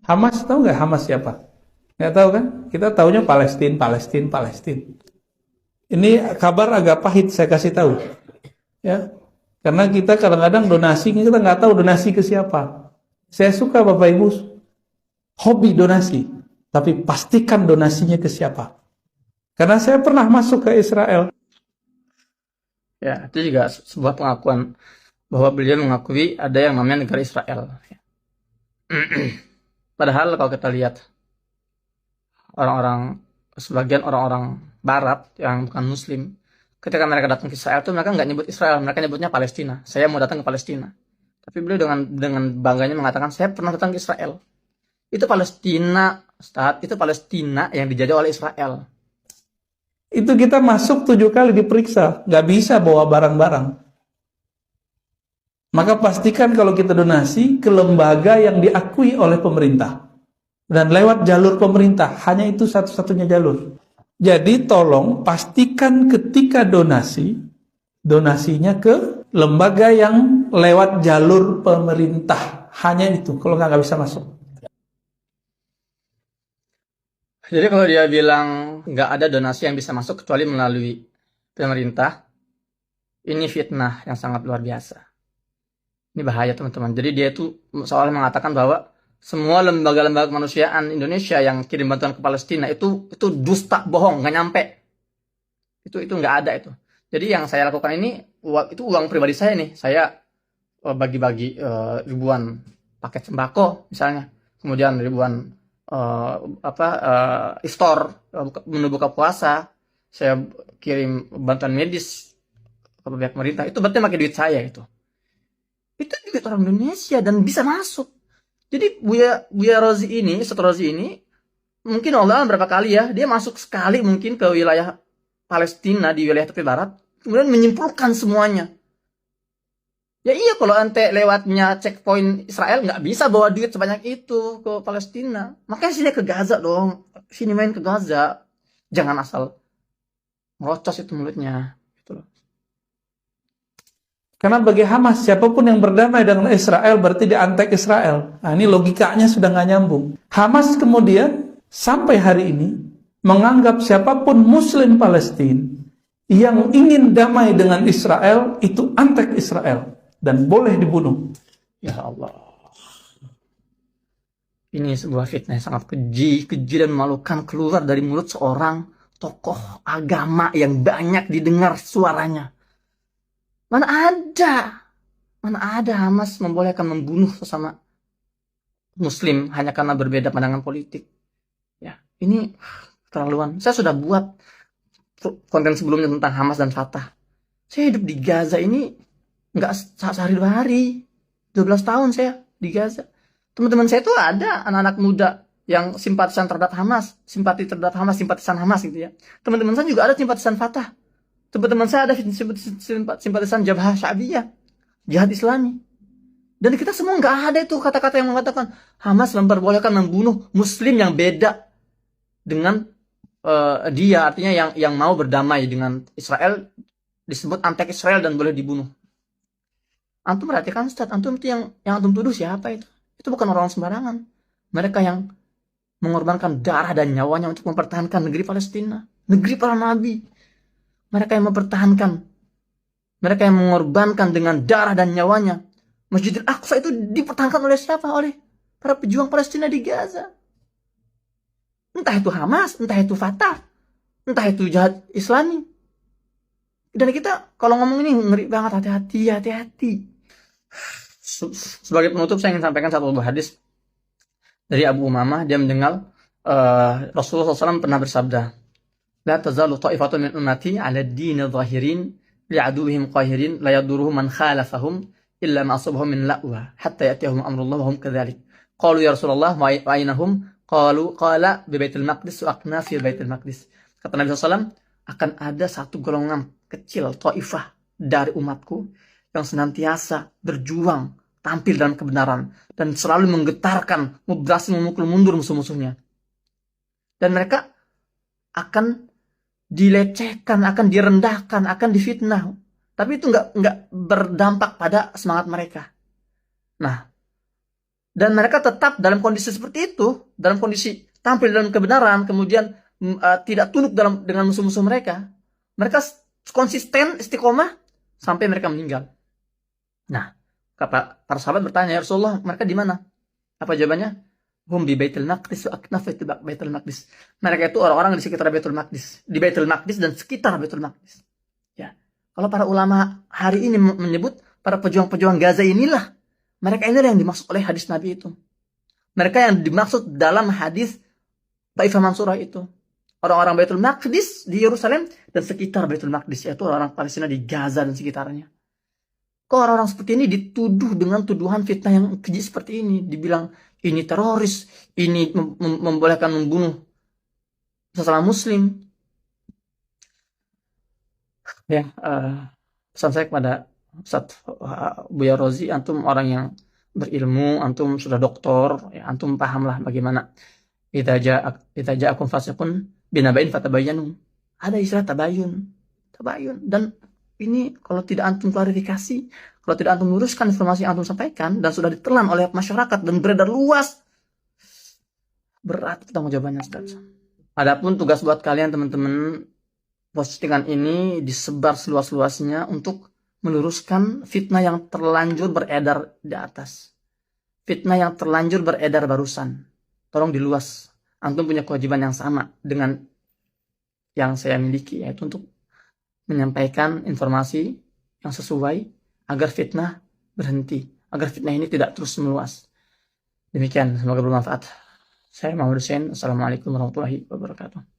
Hamas, tahu nggak Hamas siapa? Nggak tahu kan? Kita taunya Palestina, Palestina, Palestina. Ini kabar agak pahit saya kasih tahu, ya. Karena kita kadang-kadang donasi kita nggak tahu donasi ke siapa. Saya suka Bapak Ibu hobi donasi, tapi pastikan donasinya ke siapa. Karena saya pernah masuk ke Israel. Ya, itu juga sebuah pengakuan bahwa beliau mengakui ada yang namanya negara Israel. Padahal kalau kita lihat orang-orang sebagian orang-orang Barat yang bukan Muslim, ketika mereka datang ke Israel itu mereka nggak nyebut Israel, mereka nyebutnya Palestina. Saya mau datang ke Palestina. Tapi beliau dengan bangganya mengatakan saya pernah datang ke Israel. Itu Palestina, Ustaz, itu Palestina yang dijajah oleh Israel. Itu kita masuk 7 kali diperiksa, nggak bisa bawa barang-barang. Maka pastikan kalau kita donasi ke lembaga yang diakui oleh pemerintah. Dan lewat jalur pemerintah, hanya itu satu-satunya jalur. Jadi tolong pastikan ketika donasi, donasinya ke lembaga yang lewat jalur pemerintah. Hanya itu, kalau nggak bisa masuk. Jadi kalau dia bilang nggak ada donasi yang bisa masuk kecuali melalui pemerintah, ini fitnah yang sangat luar biasa. Ini bahaya teman-teman. Jadi dia itu seolah mengatakan bahwa semua lembaga-lembaga kemanusiaan Indonesia yang kirim bantuan ke Palestina itu dusta, bohong, nggak nyampe. Itu nggak ada itu. Jadi yang saya lakukan ini itu uang pribadi saya nih. Saya bagi-bagi ribuan paket sembako misalnya, kemudian ribuan istor menu buka puasa, saya kirim bantuan medis ke pihak pemerintah. Itu berarti pakai duit saya itu duit orang Indonesia dan bisa masuk. Jadi Buya Rozi ini, Ustaz Rozi ini, mungkin Allah berapa kali ya, dia masuk sekali mungkin ke wilayah Palestina di wilayah tepi barat, kemudian menyimpulkan semuanya. Ya iya, kalau ente lewatnya checkpoint Israel nggak bisa bawa duit sebanyak itu ke Palestina. Makanya sini ke Gaza dong, sini main ke Gaza, jangan asal merocos itu mulutnya. Gitu loh. Karena bagi Hamas, siapapun yang berdamai dengan Israel berarti dia antek Israel. Nah, ini logikanya sudah nggak nyambung. Hamas kemudian sampai hari ini menganggap siapapun Muslim Palestina yang ingin damai dengan Israel itu antek Israel dan boleh dibunuh. Ya Allah. Ini sebuah fitnah yang sangat keji dan memalukan keluar dari mulut seorang tokoh agama yang banyak didengar suaranya. Mana ada Hamas membolehkan membunuh sesama Muslim hanya karena berbeda pandangan politik. Ya, ini keterlaluan. Saya sudah buat konten sebelumnya tentang Hamas dan Fatah. Saya hidup di Gaza ini nggak sehari dua hari. 12 tahun saya di Gaza. Teman-teman saya tuh ada anak-anak muda yang simpatisan terhadap Hamas, simpatisan Hamas gitu ya. Teman-teman saya juga ada simpatisan Fatah. Teman-teman saya ada simpatisan Jabhah Sya'biyah, jihad Islami. Dan kita semua nggak ada itu kata-kata yang mengatakan Hamas memperbolehkan membunuh Muslim yang beda dengan dia, artinya yang mau berdamai dengan Israel disebut antek Israel dan boleh dibunuh. Antum perhatikan Ustaz, antum itu yang antum tuduh siapa itu? Itu bukan orang sembarangan. Mereka yang mengorbankan darah dan nyawanya untuk mempertahankan negeri Palestina, negeri para nabi. Mereka yang mempertahankan, mereka yang mengorbankan dengan darah dan nyawanya. Masjidil Aqsa itu dipertahankan oleh siapa? Oleh para pejuang Palestina di Gaza. Entah itu Hamas, entah itu Fatah, entah itu jihad Islami. Dan kita kalau ngomong ini ngeri banget, hati-hati. Sebagai penutup saya ingin sampaikan satu hadis dari Abu Umamah. Dia mendengar Rasulullah SAW pernah bersabda, La tazalu ta'ifatu min ummati 'ala ad-din zahirin li'aduwwihim qahirin la yadurruhum man khalafahum illa ma asabahum min la'wa hatta ya'tiyahum amrullah wa hum kadzalik. Qalu ya Rasulullah wa aynahum? Qala bi Baitul Maqdis wa aqna fi Baitul Maqdis. Kata Nabi SAW, akan ada satu golongan kecil ta'ifah dari umatku yang senantiasa berjuang tampil dalam kebenaran dan selalu menggetarkan, berhasil memukul mundur musuh-musuhnya. Dan mereka akan dilecehkan, akan direndahkan, akan difitnah. Tapi itu nggak berdampak pada semangat mereka. Nah, Dan mereka tetap dalam kondisi seperti itu, dalam kondisi tampil dalam kebenaran, kemudian tidak tunduk dengan musuh-musuh mereka. Mereka konsisten, istiqomah sampai mereka meninggal. Nah, para sahabat bertanya, ya Rasulullah, mereka di mana? Apa jawabannya? Hum di Baitul Maqdis wa aknaf Baitul Maqdis. Mereka itu orang-orang di sekitar Baitul Maqdis, di Baitul Maqdis dan sekitar Baitul Maqdis. Ya. Kalau para ulama hari ini menyebut para pejuang-pejuang Gaza inilah, mereka inilah yang dimaksud oleh hadis Nabi itu. Mereka yang dimaksud dalam hadis Taifah Mansurah itu. Orang-orang Baitul Maqdis di Yerusalem dan sekitar Baitul Maqdis, yaitu orang Palestina di Gaza dan sekitarnya. Kok orang-orang seperti ini dituduh dengan tuduhan fitnah yang keji seperti ini, dibilang ini teroris, ini membolehkan membunuh sesama muslim. Ya, pesan saya kepada Ustaz Buya Rozi, antum orang yang berilmu, antum sudah doktor, ya, antum pahamlah bagaimana idza ja'akum fasiqun binaba'in fatabayyanu. Ada istilah tabayun. Dan ini kalau tidak antum klarifikasi, kalau tidak antum luruskan informasi yang antum sampaikan dan sudah ditelan oleh masyarakat dan beredar luas, berat pertanggungjawabannya, Ustaz. Adapun tugas buat kalian teman-teman, postingan ini disebar seluas-luasnya untuk meluruskan fitnah yang terlanjur beredar di atas. Fitnah yang terlanjur beredar barusan. Tolong diluas. Antum punya kewajiban yang sama dengan yang saya miliki, yaitu untuk menyampaikan informasi yang sesuai agar fitnah berhenti, agar fitnah ini tidak terus meluas. Demikian, semoga bermanfaat. Saya Muhammad Hussein. Assalamualaikum warahmatullahi wabarakatuh.